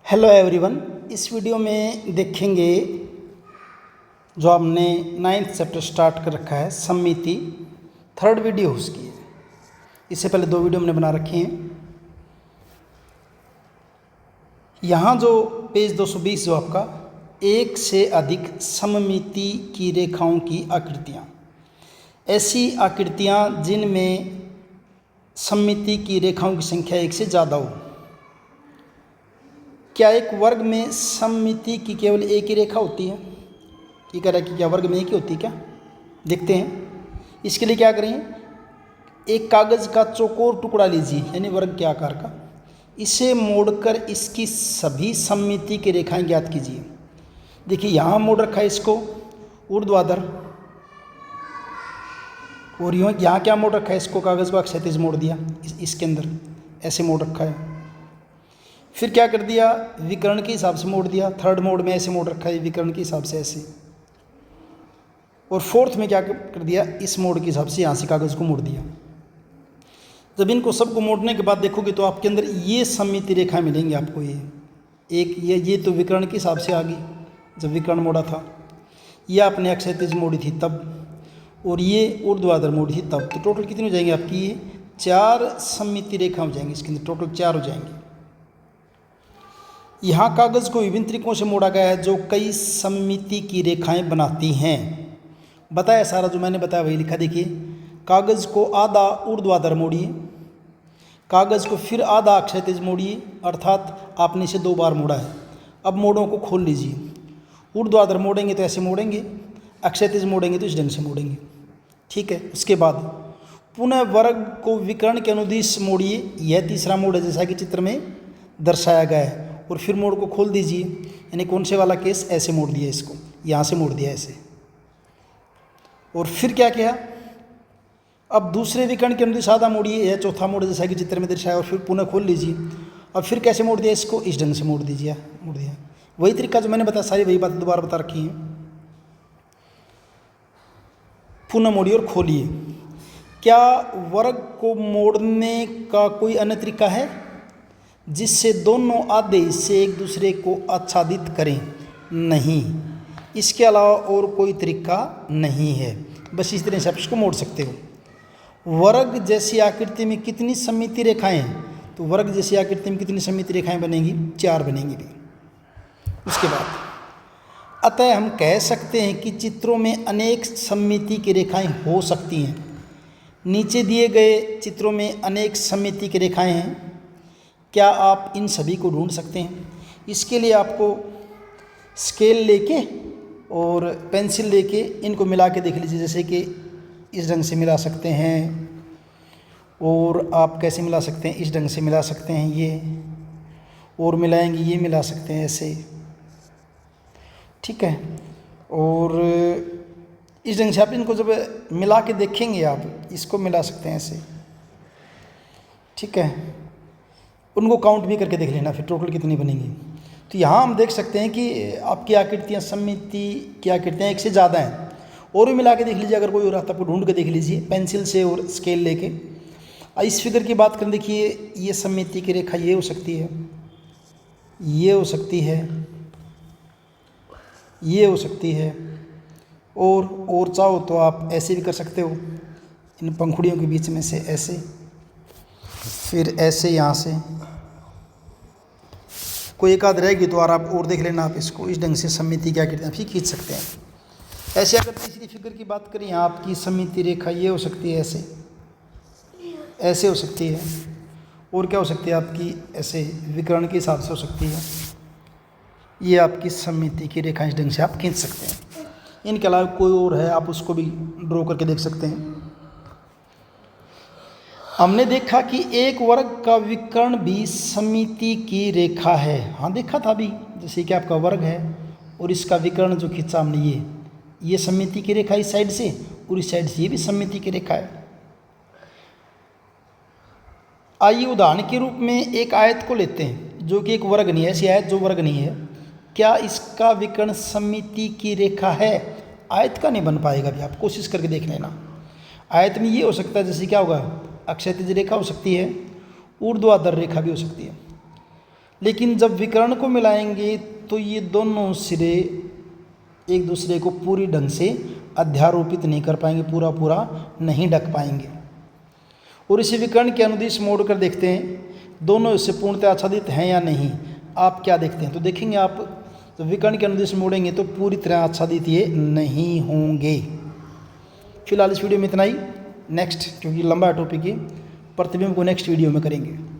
Hello everyone. इस video में देखेंगे जो हमने 9th चैप्टर स्टार्ट कर रखा है सममिति, थर्ड वीडियो उसकी है। इससे पहले 2 वीडियो हमने बना रखी हैं। यहाँ जो पेज 220 जो आपका एक से अधिक सममिति की रेखाओं की आकृतियाँ, ऐसी आकृतियाँ जिनमें सममिति की रेखाओं की संख्या 1 से ज़्यादा हो। क्या एक वर्ग में सममिति की केवल एक ही रेखा होती है? ये कह रहा है कि क्या वर्ग में एक ही होती है क्या? देखते हैं। इसके लिए क्या करें, एक कागज़ का चौकोर टुकड़ा लीजिए, यानी वर्ग के आकार का। इसे मोड़कर इसकी सभी सममिति की रेखाएं ज्ञात कीजिए। देखिए यहाँ मोड़ रखा है इसको ऊर्ध्वाधर, और यहाँ क्या मोड़ रखा है इसको, कागज़ को क्षैतिज मोड़ दिया। इसके अंदर ऐसे मोड़ रखा है। फिर क्या कर दिया, विकर्ण के हिसाब से मोड़ दिया। थर्ड मोड में ऐसे मोड़ रखा है विकर्ण के हिसाब से ऐसे। और फोर्थ में क्या कर दिया, इस मोड़ के हिसाब से यहाँ से कागज़ को मोड़ दिया। जब इनको सबको मोड़ने के बाद देखोगे तो आपके अंदर ये सममिति रेखाएं मिलेंगी आपको। ये तो विकर्ण के हिसाब से आ गई जब विकर्ण मोड़ा था, ये आपने अक्षैतिज मोड़ी थी तब, और ये ऊर्ध्वाधर मोड़ी थी तब। तो टोटल कितनी हो जाएंगी आपकी, ये 4 सममिति रेखा हो जाएंगी। इसके अंदर टोटल 4 हो जाएंगी। यहाँ कागज़ को विभिन्न तरीकों से मोड़ा गया है जो कई सममिति की रेखाएं बनाती हैं। बताया सारा जो मैंने बताया वही लिखा। देखिए कागज़ को आधा ऊर्ध्वाधर मोड़िए, कागज़ को फिर आधा क्षैतिज मोड़िए, अर्थात आपने इसे 2 बार मोड़ा है। अब मोड़ों को खोल लीजिए। ऊर्ध्वाधर मोड़ेंगे तो ऐसे मोड़ेंगे, अक्षैतिज मोड़ेंगे तो इस ढंग से मोड़ेंगे। ठीक है। उसके बाद पुनः वर्ग को विकर्ण के अनुदिश मोड़िए। यह तीसरा मोड़ है जैसा कि चित्र में दर्शाया गया है। और फिर मोड़ को खोल दीजिए, यानी कौन से वाला केस, ऐसे मोड़ दिया इसको, यहाँ से मोड़ दिया ऐसे। और फिर क्या किया, अब दूसरे विकर्ण के अनुदिश आधा मोड़िए, यह चौथा मोड़ जैसा कि चित्र में दर्शाया। और फिर पुनः खोल लीजिए। अब फिर कैसे मोड़ दिया इसको, इस ढंग से मोड़ दीजिए, मोड़ दिया। वही तरीका जो मैंने बताया, सारी वही बातें दोबारा बता रखी हैं। पुनः मोड़िए और खोलिए। क्या वर्ग को मोड़ने का कोई अन्य तरीका है जिससे दोनों आधे हिस्से एक दूसरे को आच्छादित करें? नहीं, इसके अलावा और कोई तरीका नहीं है। बस इस तरह से आप इसको मोड़ सकते हो। वर्ग जैसी आकृति में कितनी सममिति रेखाएं हैं? तो वर्ग जैसी आकृति में कितनी सममिति रेखाएं बनेंगी? 4 बनेंगी भी। उसके बाद अतः हम कह सकते हैं कि चित्रों में अनेक सममिति की रेखाएं हो सकती हैं। नीचे दिए गए चित्रों में अनेक सममिति की रेखाएं हैं। क्या आप इन सभी को ढूंढ सकते हैं? इसके लिए आपको स्केल लेके और पेंसिल लेके इनको मिला के देख लीजिए। जैसे कि इस ढंग से मिला सकते हैं, और आप कैसे मिला सकते हैं, इस ढंग से मिला सकते हैं ये, और मिलाएंगे ये मिला सकते हैं ऐसे। ठीक है। और इस ढंग से आप इनको जब मिला के देखेंगे, आप इसको मिला सकते हैं ऐसे। ठीक है। उनको काउंट भी करके देख लेना फिर टोटल कितनी बनेंगी। तो यहाँ हम देख सकते हैं कि आपकी आकृतियाँ, सममिति की आकृतियाँ 1 से ज़्यादा हैं। और भी मिला के देख लीजिए, अगर कोई और आता है आपको ढूंढ के देख लीजिए पेंसिल से और स्केल लेके। इस फिगर की बात करें, देखिए ये सममिति की रेखा ये हो सकती है, ये हो सकती है, ये हो सकती है, और चाहो तो आप ऐसे भी कर सकते हो, इन पंखुड़ियों के बीच में से ऐसे, फिर ऐसे यहाँ से। कोई एक आध रहेगी तो आप और देख लेना। आप इसको इस ढंग से सममिति क्या करते हैं फिर खींच सकते हैं ऐसे। अगर तीसरी फिगर की बात करें, यहाँ आपकी सममिति रेखा ये हो सकती है ऐसे, ऐसे हो सकती है। और क्या हो सकती है आपकी, ऐसे विकर्ण के हिसाब से हो सकती है। ये आपकी सममिति की रेखा इस ढंग से आप खींच सकते हैं। इनके अलावा कोई और है, आप उसको भी ड्रॉ करके देख सकते हैं। हमने देखा कि एक वर्ग का विकर्ण भी सममिति की रेखा है। हाँ देखा था अभी, जैसे कि आपका वर्ग है और इसका विकर्ण जो खींचा हमने, ये सममिति की रेखा इस साइड से, और इस साइड से ये भी सममिति की रेखा है। आइए उदाहरण के रूप में एक आयत को लेते हैं जो कि एक वर्ग नहीं है। ऐसी आयत जो वर्ग नहीं है, क्या इसका विकर्ण सममिति की रेखा है? आयत का नहीं बन पाएगा। भी आप कोशिश करके देख लेना। आयत में ये हो सकता है, जैसे क्या होगा, अक्षैतिज रेखा हो सकती है, ऊर्ध्वाधर रेखा भी हो सकती है। लेकिन जब विकर्ण को मिलाएंगे तो ये दोनों सिरे एक दूसरे को पूरी ढंग से अध्यारोपित नहीं कर पाएंगे, पूरा पूरा नहीं ढक पाएंगे। और इसी विकर्ण के अनुदिश मोड़कर देखते हैं दोनों इससे पूर्णतः आच्छादित हैं या नहीं। आप क्या देखते हैं? तो देखेंगे आप तो विकर्ण के अनुदिश मोड़ेंगे तो पूरी तरह आच्छादित ये नहीं होंगे। फिलहाल इस वीडियो में इतना ही। नेक्स्ट, क्योंकि लंबा टॉपिक है, प्रतिबिंब को नेक्स्ट वीडियो में करेंगे।